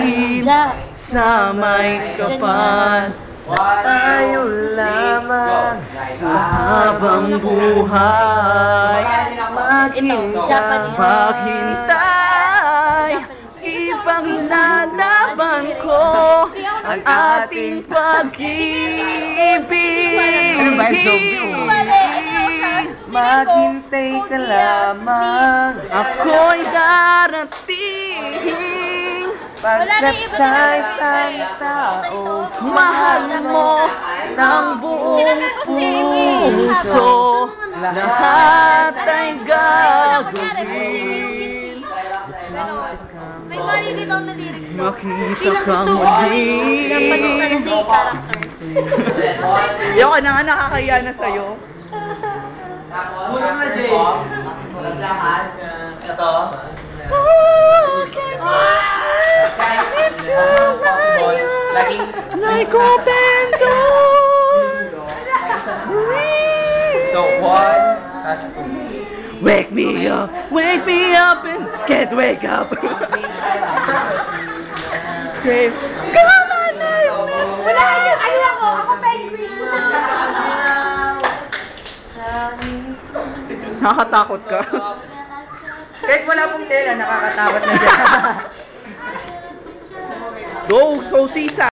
Pag-ibig sa may kapal, tayo lamang sa habang buhay. Maghintay, ipaglalaban ko ang ating pag-ibig. Maghintay ka lamang, ako'y darating. Pagkat sa isang tao, mahal mo ng buong puso, lahat ay gagawin. May malilitaw na lyrics daw. Makita ka muli. Ayoko na nga, nakakaya na sa'yo. Bulong na, Jay. Ito. It's like open door. So, 1 has 2. Wake me up and can't wake up. Say, come on, Wala yun! Ano ako? Ako penguin! nakakatakot ka. Kahit wala pong tela, nakakatakot na siya. Go, so sisa.